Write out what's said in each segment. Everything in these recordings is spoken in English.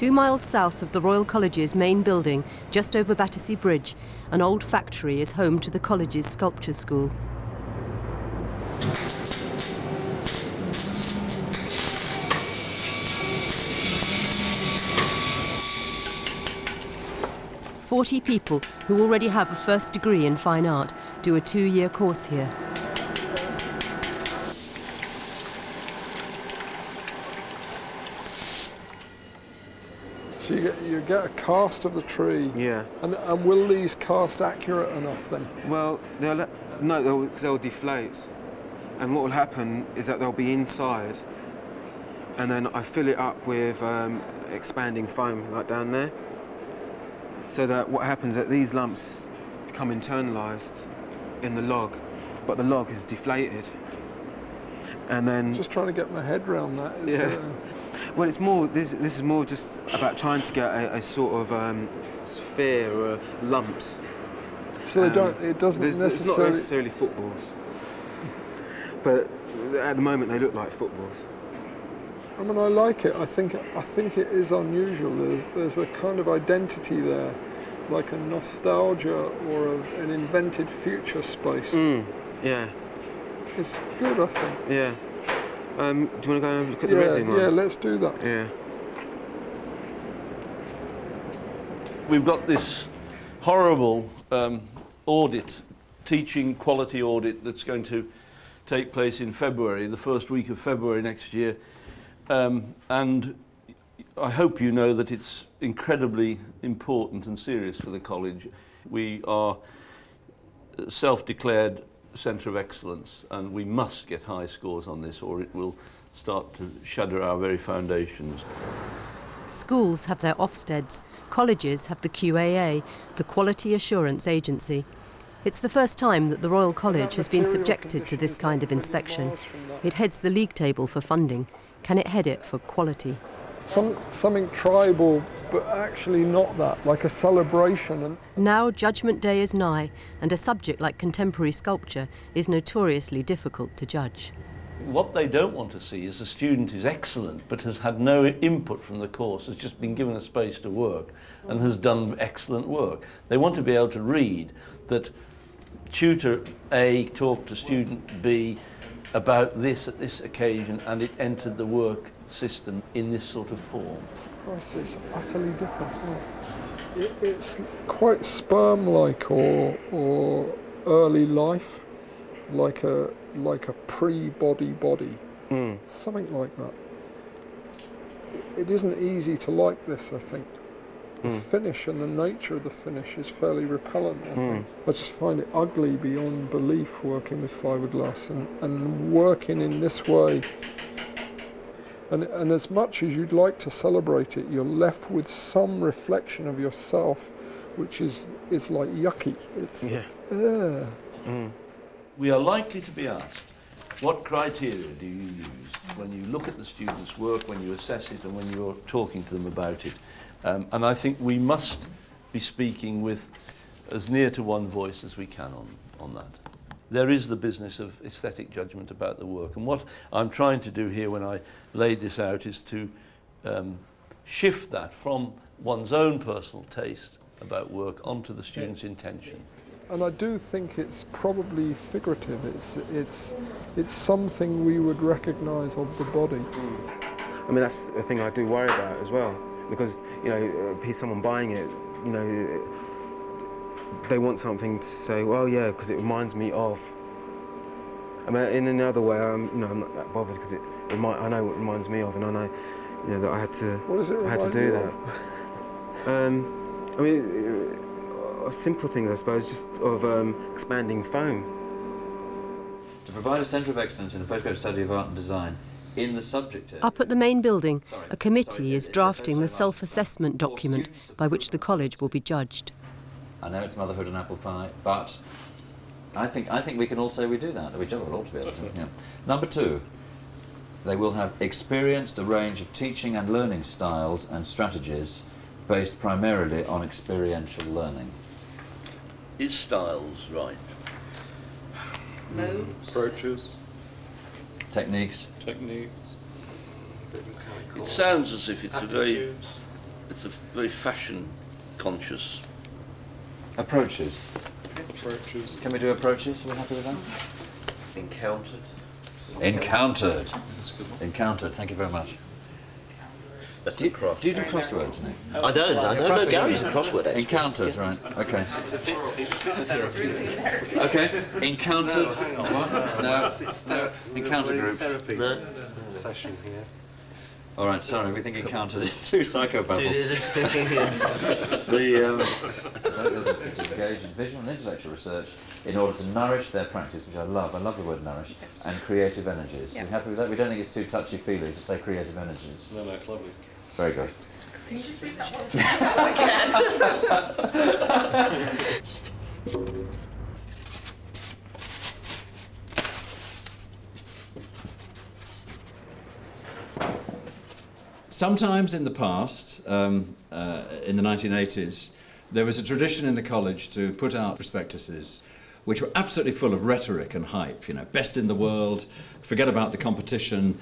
2 miles south of the Royal College's main building, just over Battersea Bridge, an old factory is home to the college's sculpture school. "40 people who already have a first degree in fine art do a 2-year course here. So you get a cast of the tree. Yeah. And will these cast accurate enough then? Well, because they'll deflate. And what will happen is that they'll be inside, and then I fill it up with expanding foam, like down there. So that what happens is that these lumps become internalised in the log, but the log is deflated. And then... Just trying to get my head around that. Well, it's more. This is more just about trying to get a sort of sphere or lumps. So it doesn't necessarily... It's not necessarily footballs, but at the moment they look like footballs. I mean, I like it. I think it is unusual. There's a kind of identity there, like a nostalgia or an invented future space. Yeah. It's good, I think. Yeah. Do you want to go and look at the resin one? Yeah, let's do that. Yeah. We've got this horrible teaching quality audit that's going to take place in February, the first week of February next year. And I hope you know that it's incredibly important and serious for the college. We are self-declared Centre of Excellence, and we must get high scores on this or it will start to shudder our very foundations. Schools have their Ofsteds, colleges have the QAA, the Quality Assurance Agency. It's the first time that the Royal College has been subjected to this kind of inspection. It heads the league table for funding. Can it head it for quality? Something tribal, but actually not that, like a celebration. Now Judgment Day is nigh, and a subject like contemporary sculpture is notoriously difficult to judge. What they don't want to see is a student who's excellent but has had no input from the course, has just been given a space to work and has done excellent work. They want to be able to read that tutor A talked to student B about this at this occasion and it entered the work system in this sort of form. It's utterly different. It's quite sperm-like or early life, like a pre-body, something like that. It isn't easy to like this, I think. The finish and the nature of the finish is fairly repellent, I think. I just find it ugly beyond belief working with fiberglass and working in this way. And as much as you'd like to celebrate it, you're left with some reflection of yourself, which is like yucky. We are likely to be asked, what criteria do you use when you look at the students' work, when you assess it, and when you're talking to them about it? And I think we must be speaking with as near to one voice as we can on that. There is the business of aesthetic judgment about the work, and what I'm trying to do here when I laid this out is to shift that from one's own personal taste about work onto the student's intention. And I do think it's probably figurative. It's something we would recognise of the body. I mean, that's the thing I do worry about as well, because someone buying it, they want something to say, well, yeah, because it reminds me of. I mean, in another way, I'm not that bothered because I know what it reminds me of, and I know, that I had to. What does it remind I had to do you that. of? I mean, a simple thing, I suppose, just of expanding foam. To provide a centre of excellence in the postgraduate study of art and design in the subject area. Up at the main building, a committee is drafting the self-assessment document by which the college will be judged. I know it's motherhood and apple pie, but I think we can all say we do that. We all ought to be able to. Yeah. Number 2, they will have experienced a range of teaching and learning styles and strategies based primarily on experiential learning. Is styles right? Modes. Approaches. Techniques. Techniques. It sounds as if it's a very it's a very fashion conscious. Approaches. Approaches. Can we do approaches? Are we happy with that? Encountered. Encountered. Encountered. Thank you very much. That's Do you do crosswords, Nick? I don't know. Gary's a crossword expert. Encountered, right? Okay. Okay. Encountered. What? No. Encounter groups. No? Session here. All right. Sorry, we think encountered is too psychobabble. Is it? Engage in visual and intellectual research in order to nourish their practice, which I love. I love the word nourish, and creative energies. Are you happy with that? We don't think it's too touchy-feely to say creative energies. No, it's lovely. Very good. Can you just read that one? Sometimes in the past, in the 1980s, there was a tradition in the college to put out prospectuses which were absolutely full of rhetoric and hype, you know, best in the world, forget about the competition,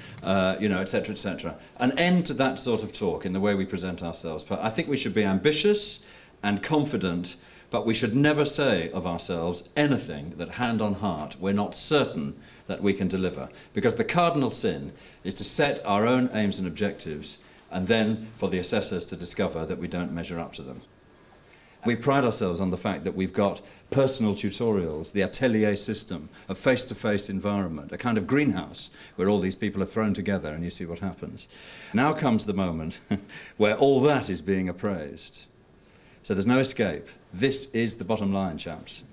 you know, etc., etc. An end to that sort of talk in the way we present ourselves. But I think we should be ambitious and confident, but we should never say of ourselves anything that, hand on heart, we're not certain that we can deliver. Because the cardinal sin is to set our own aims and objectives and then for the assessors to discover that we don't measure up to them. We pride ourselves on the fact that we've got personal tutorials, the atelier system, a face-to-face environment, a kind of greenhouse where all these people are thrown together and you see what happens. Now comes the moment where all that is being appraised. So there's no escape. This is the bottom line, chaps.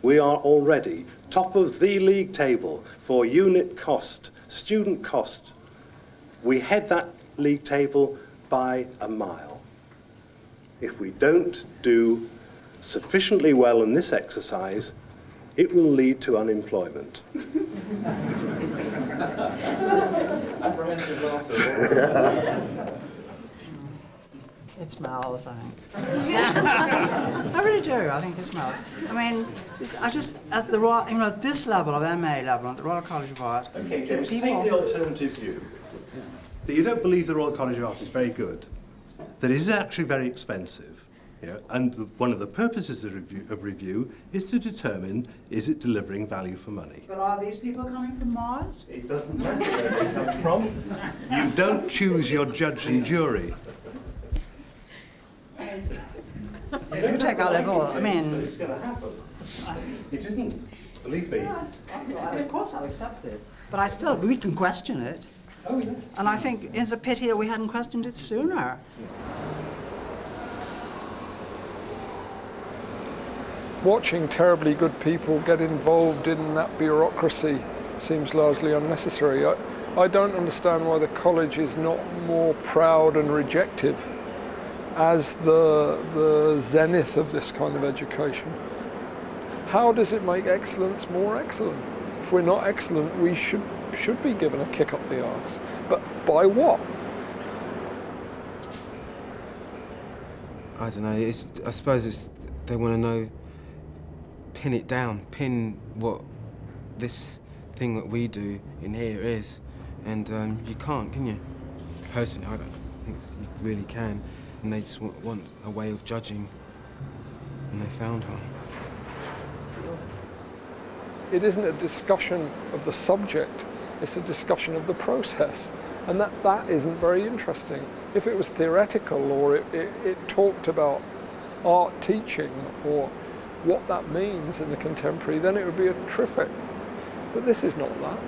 We are already top of the league table for unit cost, student cost. We head that league table by a mile. If we don't do sufficiently well in this exercise, it will lead to unemployment. Apprehensive laughter. It smells, I think. I really do. I think it smells. I mean, I just, as the Royal, you know, at this level of MA level, at the Royal College of Art, Okay, James, take the alternative view. That you don't believe the Royal College of Art is very good, that it is actually very expensive, yeah? And one of the purposes of review is to determine, is it delivering value for money? But are these people coming from Mars? It doesn't matter where they come from. You don't choose your judge and jury. If you take our level, I mean... It's going to happen. It isn't, believe me. Of course I'll accept it. But we can question it. Oh, yeah. And I think it's a pity that we hadn't questioned it sooner. Watching terribly good people get involved in that bureaucracy seems largely unnecessary. I don't understand why the college is not more proud and rejective as the zenith of this kind of education. How does it make excellence more excellent? If we're not excellent, we should be given a kick up the arse. But by what? I don't know. I suppose they want to know, pin it down, pin what this thing that we do in here is, and you can't, can you? Personally, I don't think you really can, and they just want a way of judging, and they found one. It isn't a discussion of the subject, it's a discussion of the process. And that isn't very interesting. If it was theoretical or it talked about art teaching or what that means in the contemporary, then it would be terrific. But this is not that.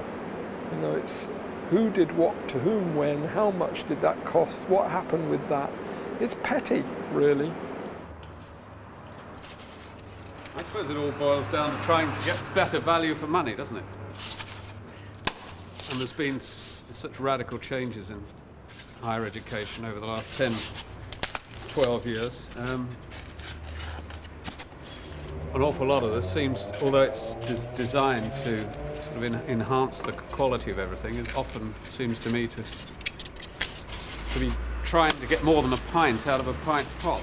You know, it's who did what to whom when, how much did that cost, what happened with that. It's petty, really. I suppose it all boils down to trying to get better value for money, doesn't it? And there's been such radical changes in higher education over the last 10, 12 years. An awful lot of this seems, although it's designed to sort of enhance the quality of everything, it often seems to me to be trying to get more than a pint out of a pint pot.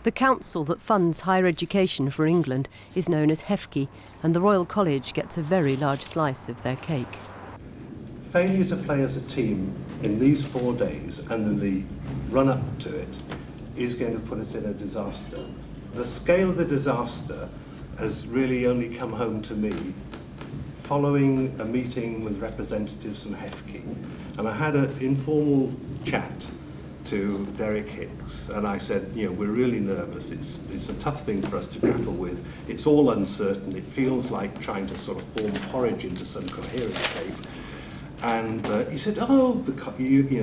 The council that funds higher education for England is known as HEFCE, and the Royal College gets a very large slice of their cake. failure to play as a team in these 4 days and in the run-up to it is going to put us in a disaster. The scale of the disaster has really only come home to me following a meeting with representatives from HEFCE. And I had an informal chat to Derek Hicks, and I said, you know, we're really nervous. It's a tough thing for us to grapple with. It's all uncertain. It feels like trying to sort of form porridge into some coherent shape. And he said, oh, the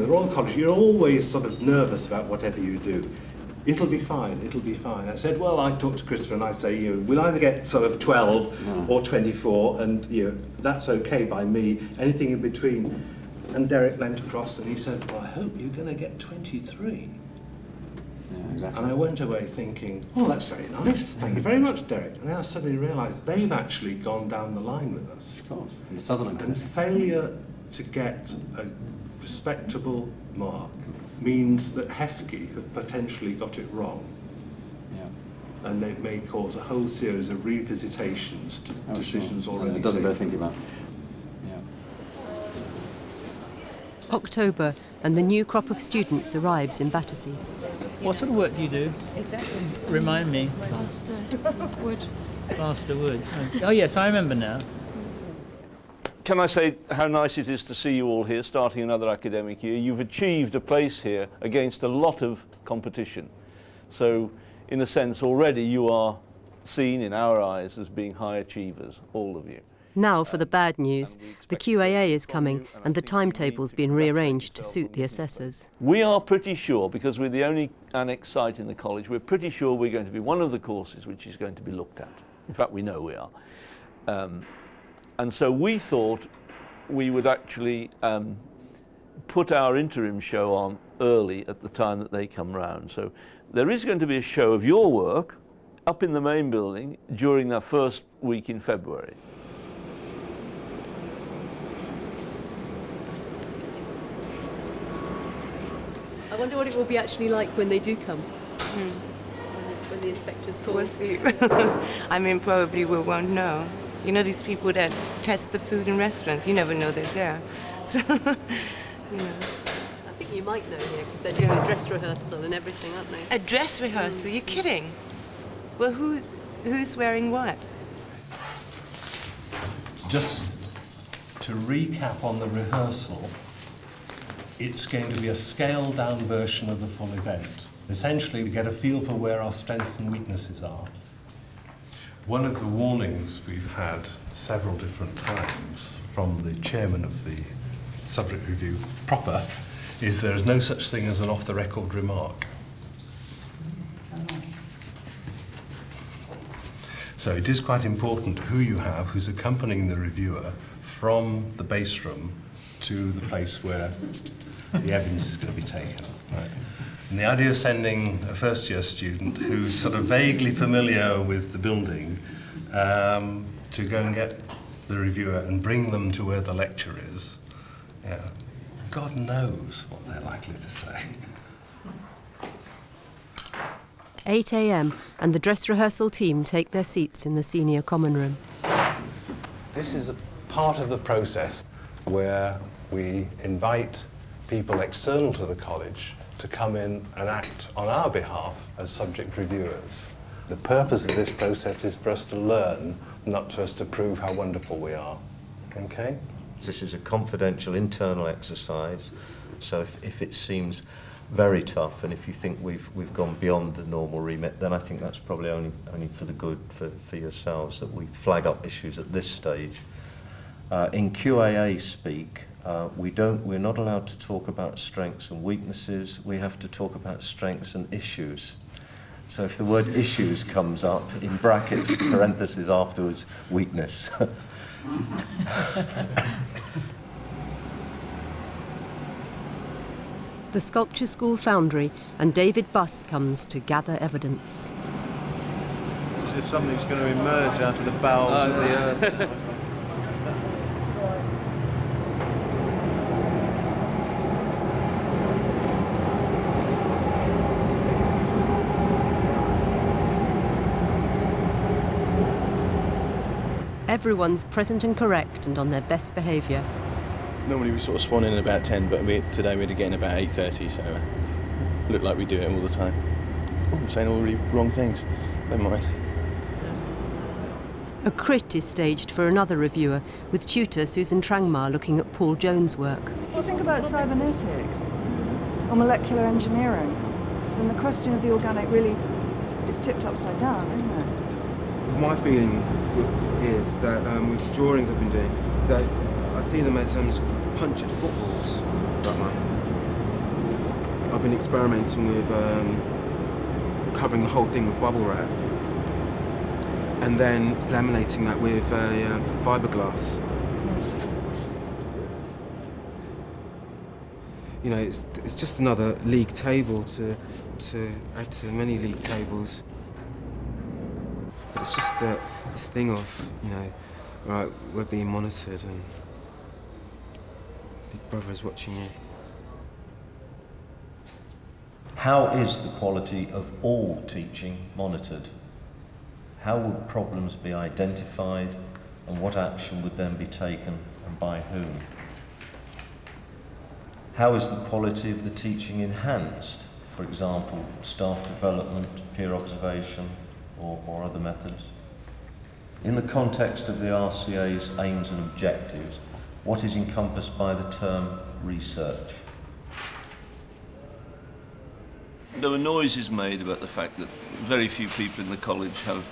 Royal College, you're always sort of nervous about whatever you do. It'll be fine, it'll be fine. I said, well, I talked to Christopher and I say, you know, we'll either get sort of 12 or 24, and you know, that's okay by me, anything in between. And Derek leant across and he said, well, I hope you're going to get 23. Yeah, exactly. And I went away thinking, oh, that's very nice, thank you very much, Derek. And then I suddenly realised they've actually gone down the line with us. Of course, in the Sutherland And Committee. failure to get a respectable mark means that HEFCE have potentially got it wrong. Yeah. And it may cause a whole series of revisitations to decisions sure. already It doesn't taken. bear thinking about. Yeah. October, and the new crop of students arrives in Battersea. What sort of work do you do? Exactly. Remind me. Plaster wood. Plaster wood. Oh yes, I remember now. Can I say how nice it is to see you all here, starting another academic year. You've achieved a place here against a lot of competition. So, in a sense, already you are seen in our eyes as being high achievers, all of you. Now for the bad news. The QAA is coming and the timetable's been rearranged to suit the assessors. We are pretty sure, because we're the only annex site in the college, we're pretty sure we're going to be one of the courses which is going to be looked at. In fact, we know we are. And so we thought we would actually put our interim show on early at the time that they come round. So there is going to be a show of your work up in the main building during that first week in February. I wonder what it will be actually like when they do come. When the inspectors call. We'll see. I mean, probably we won't know. You know, these people that test the food in restaurants, you never know they're there. So, you know. I think you might know here because they're doing a dress rehearsal and everything, aren't they? A dress rehearsal? You're kidding? Well, who's wearing what? Just to recap on the rehearsal, it's going to be a scaled-down version of the full event. Essentially, we get a feel for where our strengths and weaknesses are. One of the warnings we've had several different times from the chairman of the subject review proper is there is no such thing as an off-the-record remark. So it is quite important who you have who's accompanying the reviewer from the base room to the place where the evidence is going to be taken. Right? And the idea of sending a first-year student who's sort of vaguely familiar with the building to go and get the reviewer and bring them to where the lecture is, yeah, God knows what they're likely to say. 8 a.m. and the dress rehearsal team take their seats in the senior common room. This is a part of the process where we invite people external to the college to come in and act on our behalf as subject reviewers. The purpose of this process is for us to learn, not for us to prove how wonderful we are. Okay? This is a confidential internal exercise, so if it seems very tough and if you think we've gone beyond the normal remit, then I think that's probably only for the good for yourselves that we flag up issues at this stage. In QAA speak, we're not allowed to talk about strengths and weaknesses. We have to talk about strengths and issues. So if the word issues comes up, in brackets, parentheses afterwards, weakness. The Sculpture School Foundry and David Buss comes to gather evidence. As if something's going to emerge out of the bowels of the earth. Everyone's present and correct and on their best behaviour. Normally we sort of swan in at about 10, but today we're getting about 8:30, so look like we do it all the time. Oh, I'm saying all the really wrong things. Never mind. A crit is staged for another reviewer, with tutor Susan Trangmar looking at Paul Jones' work. If you think about cybernetics or molecular engineering, then the question of the organic really is tipped upside down, isn't it? My feeling is that with the drawings I've been doing, is that I see them as sort of punctured footballs. I've been experimenting with covering the whole thing with bubble wrap and then laminating that with fiberglass. You know, it's just another league table to add to many league tables. But it's just this thing of, you know, right, we're being monitored and Big Brother is watching you. How is the quality of all teaching monitored? How would problems be identified and what action would then be taken and by whom? How is the quality of the teaching enhanced? For example, staff development, peer observation, or other methods? In the context of the RCA's aims and objectives, what is encompassed by the term research? There were noises made about the fact that very few people in the college have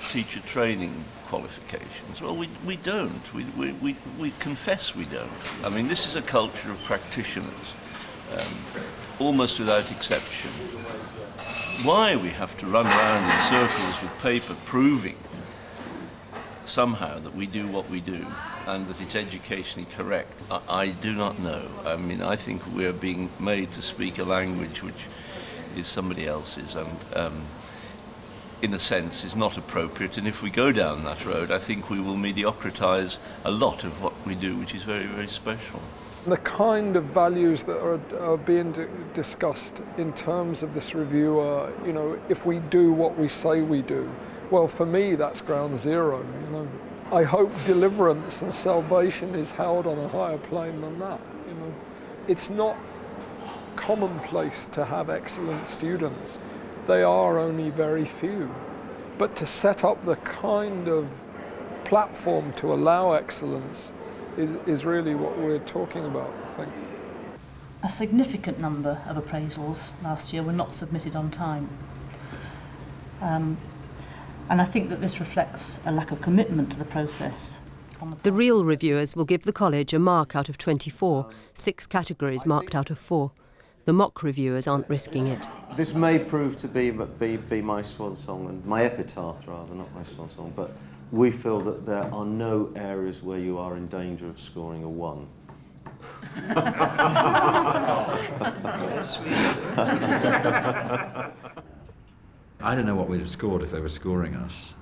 teacher training qualifications. Well, we don't. We confess we don't. I mean, this is a culture of practitioners, almost without exception. Why we have to run around in circles with paper proving somehow that we do what we do and that it's educationally correct, I do not know. I mean, I think we're being made to speak a language which is somebody else's and in a sense is not appropriate, and if we go down that road I think we will mediocritize a lot of what we do, which is very, very special. The kind of values that are being discussed in terms of this review are, you know, if we do what we say we do, well, for me that's ground zero, you know. I hope deliverance and salvation is held on a higher plane than that, you know. It's not commonplace to have excellent students. They are only very few. But to set up the kind of platform to allow excellence is really what we're talking about, I think. A significant number of appraisals last year were not submitted on time. And I think that this reflects a lack of commitment to the process. The real reviewers will give the college a mark out of 24, 6 categories marked out of 4. The mock reviewers aren't risking it. This may prove to be my swan song, and my epitaph rather, not my swan song, but we feel that there are no areas where you are in danger of scoring a 1. I don't know what we'd have scored if they were scoring us.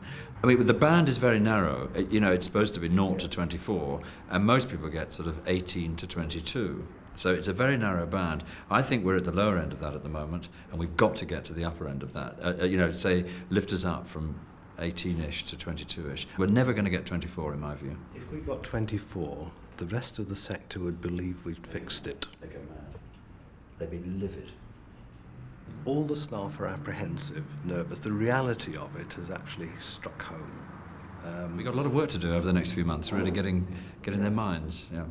I mean, the band is very narrow. You know, it's supposed to be 0 to 24, and most people get sort of 18 to 22. So it's a very narrow band. I think we're at the lower end of that at the moment, and we've got to get to the upper end of that. You know, say, lift us up from 18-ish to 22-ish. We're never going to get 24, in my view. If we got 24, the rest of the sector would believe we'd fixed it. They go mad. They'd be livid. All the staff are apprehensive, nervous. The reality of it has actually struck home. We've got a lot of work to do over the next few months, really getting their minds, yeah.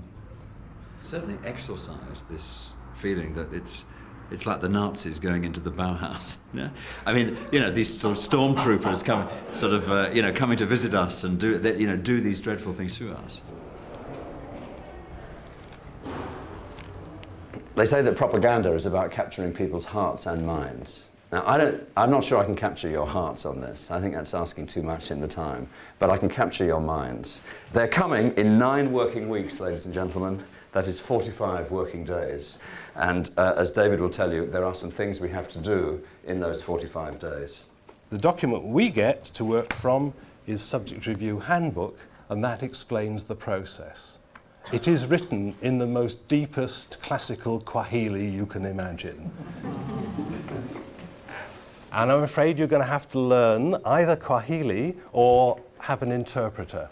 Certainly exorcise this feeling that it's like the Nazis going into the Bauhaus. You know? I mean, you know, these sort of stormtroopers coming to visit us and do these dreadful things to us. They say that propaganda is about capturing people's hearts and minds. Now, I'm not sure I can capture your hearts on this. I think that's asking too much in the time. But I can capture your minds. They're coming in 9 working weeks, ladies and gentlemen. That is 45 working days. And as David will tell you, there are some things we have to do in those 45 days. The document we get to work from is Subject Review Handbook, and that explains the process. It is written in the most deepest classical Swahili you can imagine. And I'm afraid you're going to have to learn either Swahili or have an interpreter.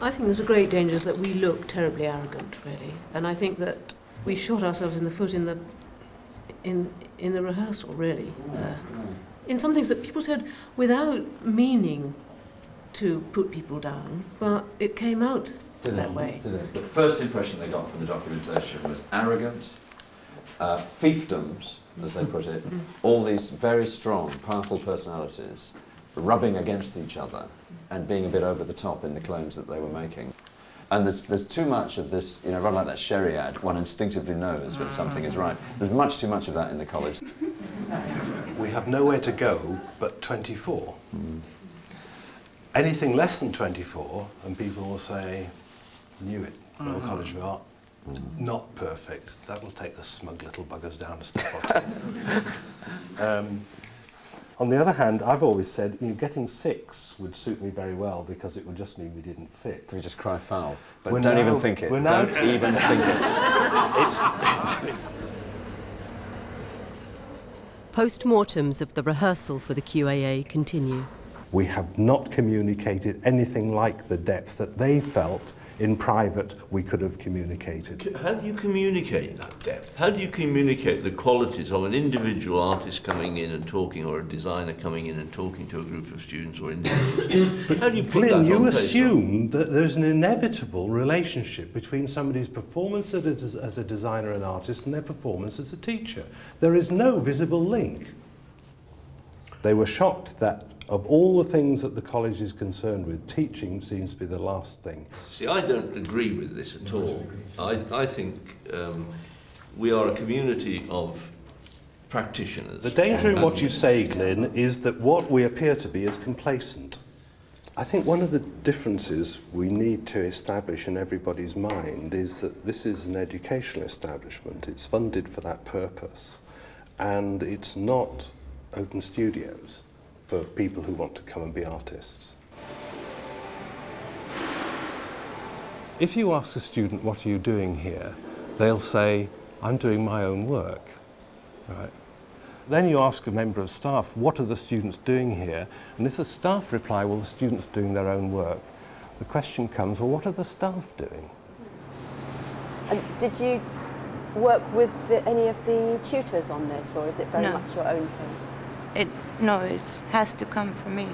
I think there's a great danger that we look terribly arrogant, really, and I think that we shot ourselves in the foot in the rehearsal, really. In some things that people said without meaning to put people down, but it came out that way. The first impression they got from the documentation was arrogant, fiefdoms, as they put it, all these very strong, powerful personalities rubbing against each other and being a bit over the top in the claims that they were making. And there's too much of this, you know, rather like that Sherry ad, one instinctively knows when something is right. There's much too much of that in the college. We have nowhere to go but 24. Anything less than 24, and people will say, knew it, Royal College of Art, not perfect. That'll take the smug little buggers down a step or two. On the other hand, I've always said, you know, getting 6 would suit me very well because it would just mean we didn't fit. We just cry foul. But don't even think it. Don't even think it. Post-mortems of the rehearsal for the QAA continue. We have not communicated anything like the depth that they felt in private we could have communicated. How do you communicate that depth? How do you communicate the qualities of an individual artist coming in and talking, or a designer coming in and talking to a group of students or individuals? How do you put Glyn, that you on assume that there's an inevitable relationship between somebody's performance as a designer and artist and their performance as a teacher. There is no visible link. They were shocked that of all the things that the college is concerned with, teaching seems to be the last thing. See, I don't agree with this at all. I think we are a community of practitioners. The danger in what you say, Glyn, is that what we appear to be is complacent. I think one of the differences we need to establish in everybody's mind is that this is an educational establishment. It's funded for that purpose, and it's not open studios for people who want to come and be artists. If you ask a student, what are you doing here? They'll say, I'm doing my own work. Right? Then you ask a member of staff, what are the students doing here? And if the staff reply, well, the students are doing their own work, the question comes, well, what are the staff doing? And did you work with any of the tutors on this, or is it very much your own thing? No, it has to come from me.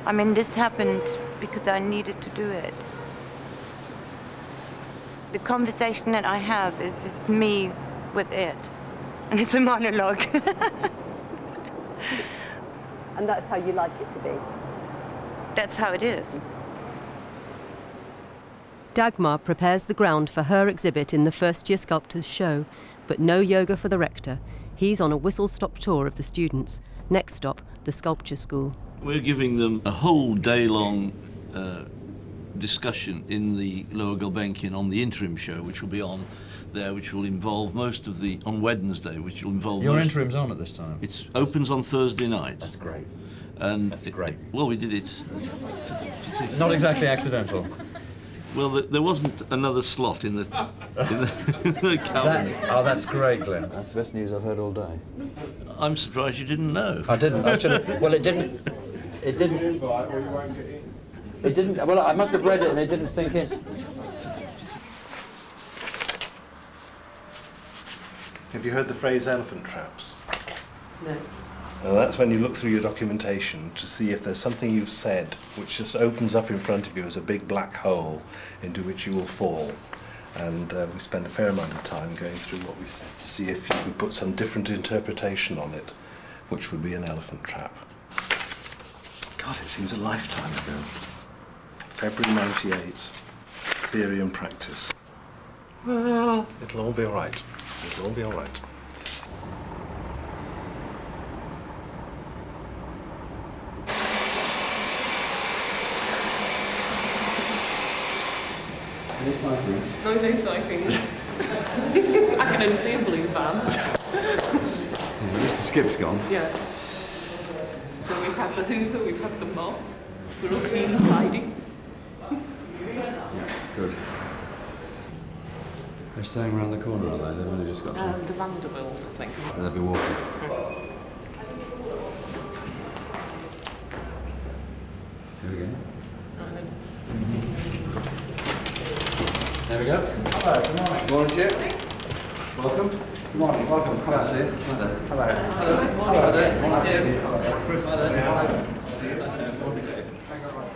I mean, this happened because I needed to do it. The conversation that I have is just me with it, and it's a monologue. And that's how you like it to be? That's how it is. Dagmar prepares the ground for her exhibit in the first-year sculptors' show, but no yoga for the rector. He's on a whistle-stop tour of the students. Next stop, the sculpture school. We're giving them a whole day-long discussion in the Lower Gulbenkian on the interim show, which will be on there, which will involve most of the, on Wednesday, which will involve... Your interim's on at this time? It opens on Thursday night. That's great. And That's great. Well, we did it. Not exactly accidental. Well, there wasn't another slot in the calendar. That's great, Glenn. That's the best news I've heard all day. I'm surprised you didn't know. I didn't. I should have. Well, it didn't. It didn't. It didn't. Well, I must have read it and it didn't sink in. Have you heard the phrase elephant traps? No. And that's when you look through your documentation to see if there's something you've said which just opens up in front of you as a big black hole into which you will fall. And we spend a fair amount of time going through what we said to see if you could put some different interpretation on it, which would be an elephant trap. God, it seems a lifetime ago. February '98, theory and practice. Well, it'll all be all right. It'll all be all right. Any sightings? No sightings. I can only see a blue van. At least the skip's gone. Yeah. So we've had the hoover, we've had the mop. We're all clean and tidy. Good. They're staying around the corner, are they? They've only just got to... The Vanderbilt, I think. So they'll be walking. Here we go. Right then. There we go. Hello, good morning. Morning, Chip. Welcome. Good morning, welcome. Hello. See you. Hello.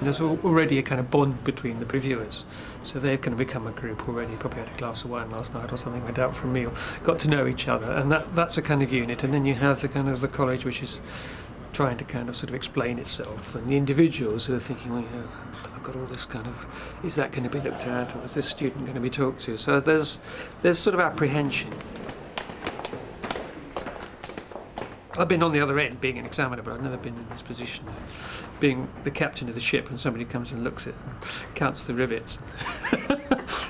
There's already a kind of bond between the reviewers, so they've kind of become a group already. Probably had a glass of wine last night or something, went out for a meal, got to know each other, and that's a kind of unit. And then you have the kind of the college, which is trying to kind of sort of explain itself, and the individuals who are thinking, well, you know, I've got all this kind of, is that going to be looked at, or is this student going to be talked to? So there's sort of apprehension. I've been on the other end, being an examiner, but I've never been in this position of being the captain of the ship, and somebody comes and looks at it and counts the rivets,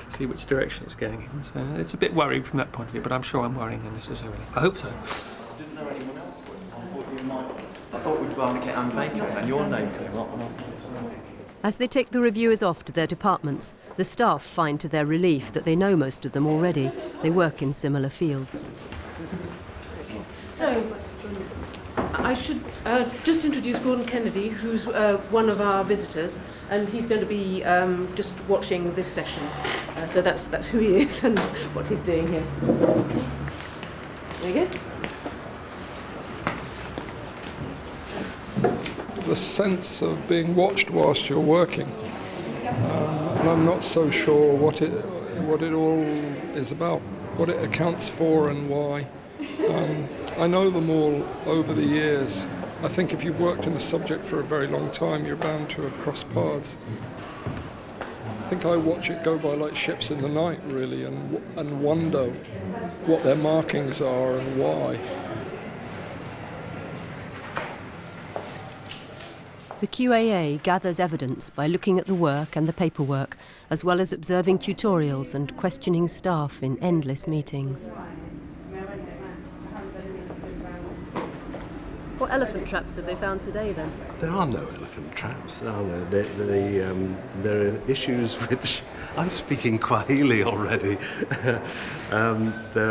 see which direction it's going in. So it's a bit worrying from that point of view, but I'm sure I'm worrying unnecessarily. I hope so. I didn't know anyone else was. I thought we'd want to get Anne Baker, and your name came up, and I thought so. As they take the reviewers off to their departments, the staff find to their relief that they know most of them already. They work in similar fields. So, I should just introduce Gordon Kennedy, who's one of our visitors, and he's going to be just watching this session. So that's who he is and what he's doing here. There you go. The sense of being watched whilst you're working, and I'm not so sure what it all is about, what it accounts for and why. I know them all over the years. I think if you've worked in the subject for a very long time, you're bound to have crossed paths. I think I watch it go by like ships in the night, really, and wonder what their markings are and why. The QAA gathers evidence by looking at the work and the paperwork, as well as observing tutorials and questioning staff in endless meetings. What elephant traps have they found today, then? There are no elephant traps. There are no. There are issues which I'm speaking Swahili already. There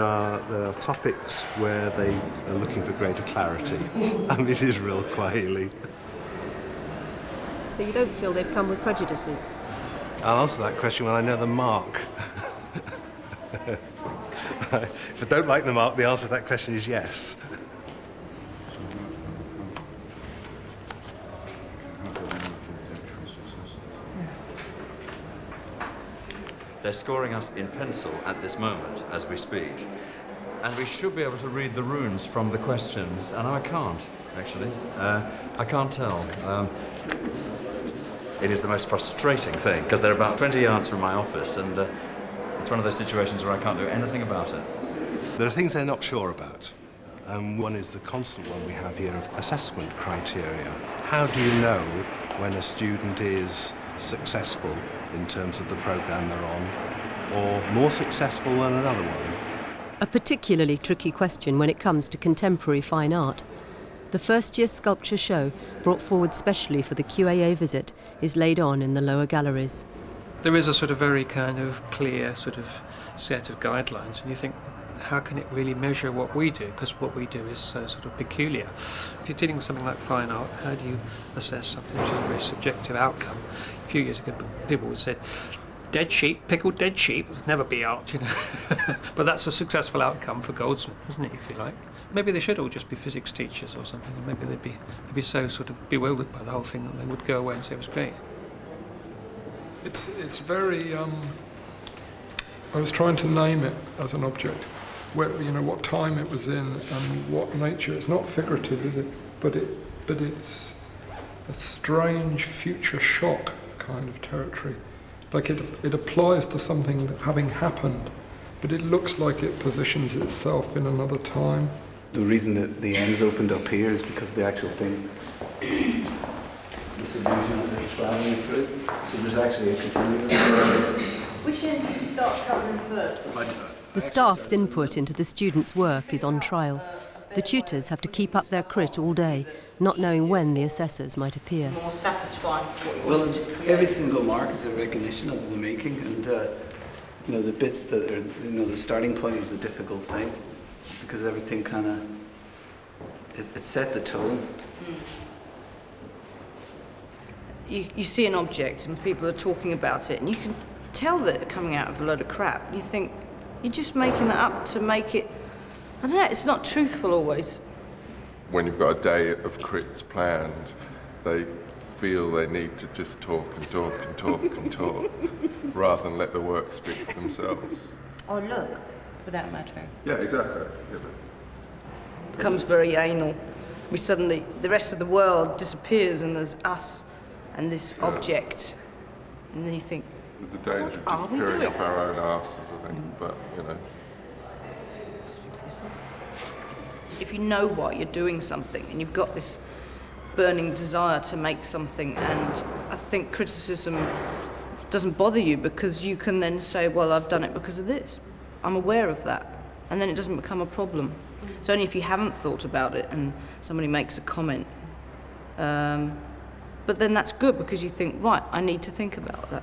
are topics where they are looking for greater clarity. I mean, it is real Swahili. So you don't feel they've come with prejudices? I'll answer that question when I know the mark. If I don't like the mark, the answer to that question is yes. They're scoring us in pencil at this moment as we speak. And we should be able to read the runes from the questions. And I can't, actually. I can't tell. It is the most frustrating thing, because they're about 20 yards from my office, and it's one of those situations where I can't do anything about it. There are things they're not sure about. One is the constant one we have here of assessment criteria. How do you know when a student is successful in terms of the programme they're on, or more successful than another one? A particularly tricky question when it comes to contemporary fine art. The first-year sculpture show, brought forward specially for the QAA visit, is laid on in the lower galleries. There is a sort of very kind of clear sort of set of guidelines, and you think, how can it really measure what we do? Because what we do is so sort of peculiar. If you're dealing with something like fine art, how do you assess something which is a very subjective outcome? A few years ago, people would say, dead sheep, pickled dead sheep, would never be art, you know. But that's a successful outcome for Goldsmith, isn't it, if you like? Maybe they should all just be physics teachers or something, and maybe they'd be so sort of bewildered by the whole thing that they would go away and say it was great. It's very. I was trying to name it as an object, where what time it was in and what nature. It's not figurative, is it? But it's a strange future shock kind of territory. Like it applies to something that having happened, but it looks like it positions itself in another time. The reason that the ends opened up here is because the actual thing, this illusion that it's traveling through. So there's actually a continuum. Which end did you start covering first? The staff's input into the students' work is on trial. The tutors have to keep up their crit all day, not knowing when the assessors might appear. More satisfying for what you Well, wanted to create. every single mark is a recognition of the making, and the bits that are, the starting point was a difficult thing, because everything kind of, it set the tone. You see an object and people are talking about it, and you can tell that they're coming out of a load of crap. You think, you're just making it up to make it, I don't know, it's not truthful always. When you've got a day of crits planned, they feel they need to just talk and talk and talk and talk, rather than let the work speak for themselves. Or look, for that matter. Yeah, exactly. Yeah, It becomes very anal. We suddenly, the rest of the world disappears and there's us and this object. And then you think, there's a danger are of we disappearing doing? up our own asses, I think, but, you know. if you know why you're doing something and you've got this burning desire to make something, and I think criticism doesn't bother you because you can then say, well, I've done it because of this. I'm aware of that. And then it doesn't become a problem. It's only if you haven't thought about it and somebody makes a comment. But then that's good because you think, right, I need to think about that.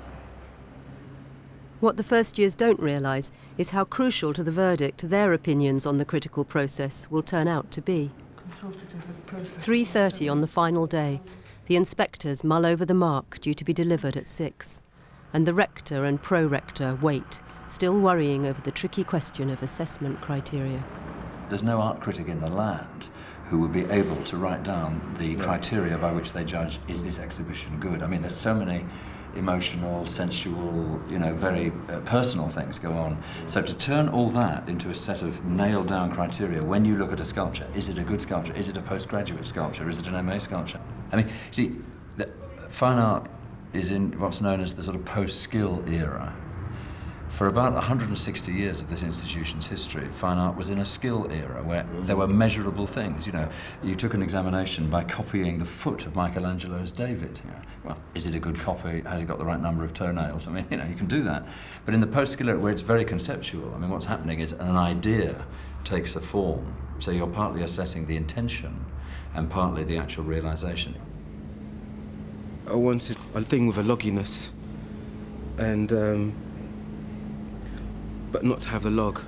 What the first years don't realise is how crucial to the verdict their opinions on the critical process will turn out to be. 3:30 on the final day, the inspectors mull over the mark due to be delivered at 6, and the rector and pro-rector wait, still worrying over the tricky question of assessment criteria. There's no art critic in the land who would be able to write down the criteria by which they judge, is this exhibition good? I mean, there's so many emotional, sensual, very personal things go on. So to turn all that into a set of nailed down criteria when you look at a sculpture, is it a good sculpture? Is it a postgraduate sculpture? Is it an MA sculpture? I mean, see, fine art is in what's known as the sort of post-skill era. For about 160 years of this institution's history, fine art was in a skill era where there were measurable things. You took an examination by copying the foot of Michelangelo's David. Well, is it a good copy? Has it got the right number of toenails? I mean, you can do that. But in the post-skill era, where it's very conceptual, I mean, what's happening is an idea takes a form. So you're partly assessing the intention and partly the actual realization. I wanted a thing with a logginess, and but not to have the log.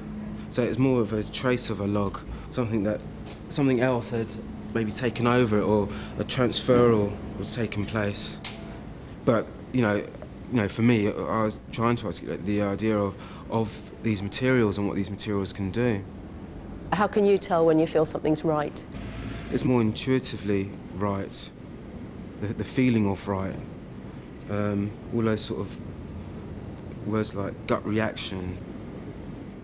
So it's more of a trace of a log, something else had maybe taken over it, or a transferal was taking place. But for me, I was trying to articulate the idea of these materials and what these materials can do. How can you tell when you feel something's right? It's more intuitively right, the feeling of right. All those sort of words like gut reaction.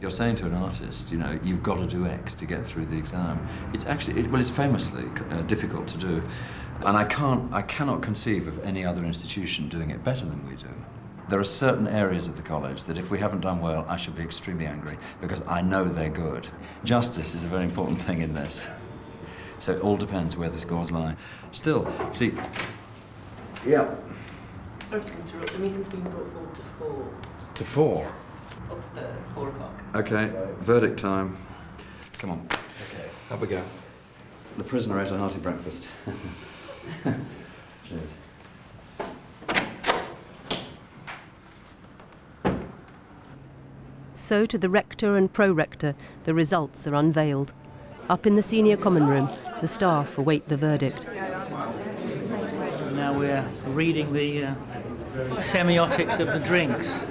You're saying to an artist, you've got to do X to get through the exam. It's actually, it's famously difficult to do. And I cannot conceive of any other institution doing it better than we do. There are certain areas of the college that if we haven't done well, I should be extremely angry because I know they're good. Justice is a very important thing in this. So it all depends where the scores lie. Still, see, yeah. Sorry to interrupt, the meeting's been brought forward to 4. To 4? Upstairs, 4 o'clock. Okay, verdict time. Come on. Okay. Up we go. The prisoner ate a hearty breakfast. Cheers. So to the rector and pro-rector, the results are unveiled. Up in the senior common room, the staff await the verdict. Now we're reading the semiotics of the drinks.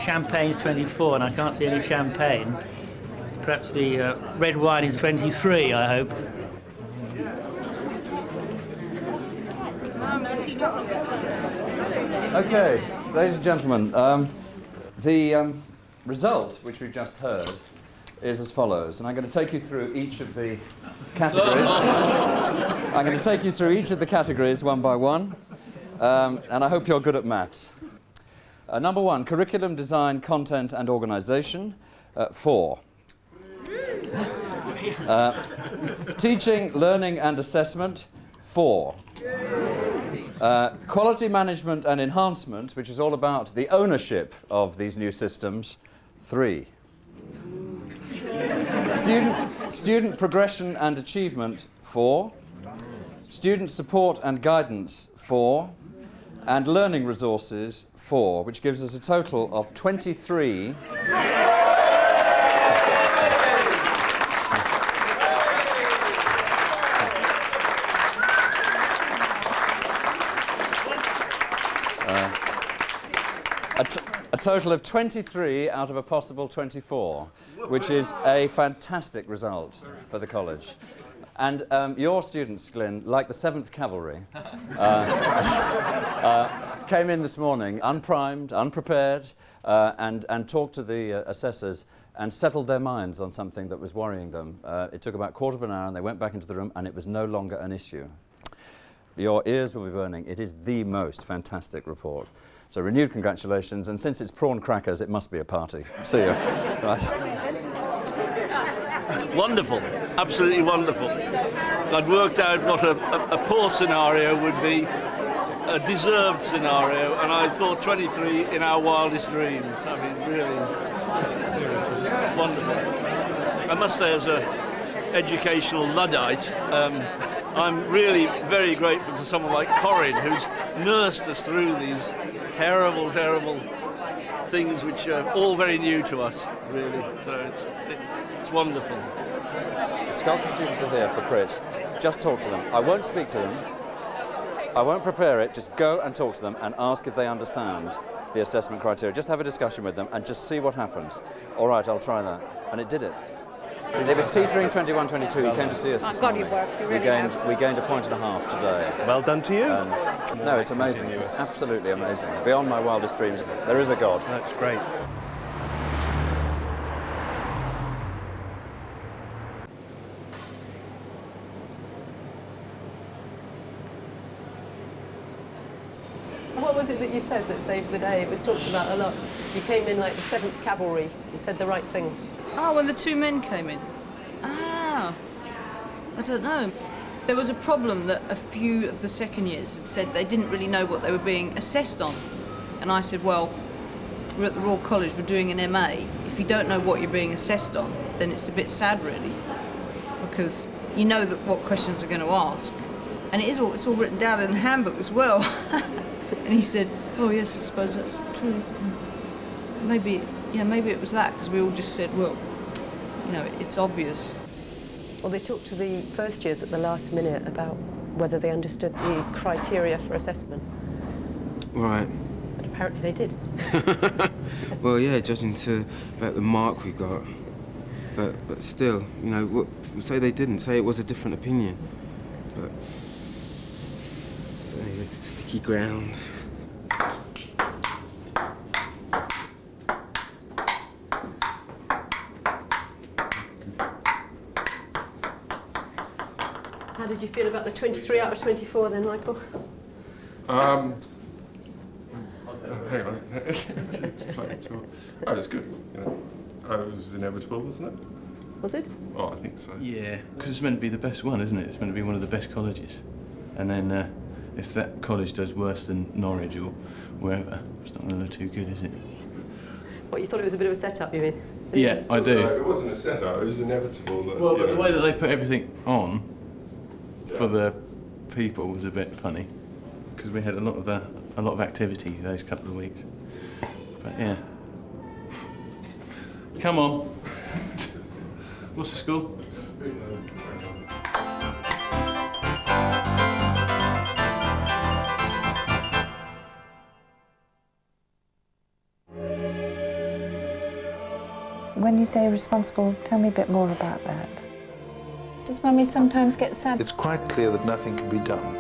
Champagne's 24, and I can't see any champagne. Perhaps the red wine is 23, I hope. Okay, ladies and gentlemen, the result, which we've just heard, is as follows, and I'm going to take you through each of the categories. I'm going to take you through each of the categories one by one, and I hope you're good at maths. Number 1, curriculum design, content and organisation, 4. Teaching, learning and assessment, 4. Quality management and enhancement, which is all about the ownership of these new systems, 3. Student progression and achievement, 4. Student support and guidance, 4. And learning resources, 4, which gives us a total of 23. A total of 23 out of a possible 24, which is a fantastic result for the college. And your students, Glyn, like the 7th Cavalry, came in this morning unprimed, unprepared, and talked to the assessors and settled their minds on something that was worrying them. It took about a quarter of an hour and they went back into the room and it was no longer an issue. Your ears will be burning. It is the most fantastic report. So renewed congratulations, and since it's prawn crackers, it must be a party. See you. Right. Wonderful, absolutely wonderful. I'd worked out what a poor scenario would be, a deserved scenario, and I thought 23 in our wildest dreams. I mean, really wonderful. I must say, as an educational Luddite, I'm really very grateful to someone like Corinne, who's nursed us through these terrible, terrible things which are all very new to us, really. So it's wonderful. The sculpture students are here for Crit. Just talk to them. I won't speak to them. I won't prepare it. Just go and talk to them and ask if they understand the assessment criteria. Just have a discussion with them and just see what happens. All right, I'll try that. And it did it. It was teetering 21-22. You came to see us this morning. We gained a point and a half today. Well done to you. No, it's amazing. It's absolutely amazing. Beyond my wildest dreams. There is a God. That's great. What was it that you said that saved the day? It was talked about a lot. You came in like the 7th Cavalry and said the right thing. Oh, when the 2 men came in? Ah, I don't know. There was a problem that a few of the second years had said they didn't really know what they were being assessed on. And I said, well, we're at the Royal College, we're doing an MA. If you don't know what you're being assessed on, then it's a bit sad, really, because you know that what questions are going to ask. And it's all written down in the handbook as well. And he said, oh, yes, I suppose that's true. Maybe it was that, because we all just said, well, you know, it's obvious. Well, they talked to the first years at the last minute about whether they understood the criteria for assessment. Right. But apparently they did. Well, yeah, judging about the mark we got. But still, you know, say they didn't, say it was a different opinion. But it's sticky ground. How did you feel about the 23 out of 24 then, Michael? Hang on. Oh, it was good. You know, it was inevitable, wasn't it? Was it? Oh, I think so. Yeah, because it's meant to be the best one, isn't it? It's meant to be one of the best colleges. And then if that college does worse than Norwich or wherever, it's not going to look too good, is it? What, you thought it was a bit of a setup, you mean? Yeah, I do. No, it wasn't a setup. It was inevitable. That, well, but the way that they put everything on for the people was a bit funny, because we had a lot of activity those couple of weeks. But yeah. Come on. What's the score? When you say responsible, tell me a bit more about that. Does Mummy sometimes get sad? It's quite clear that nothing can be done.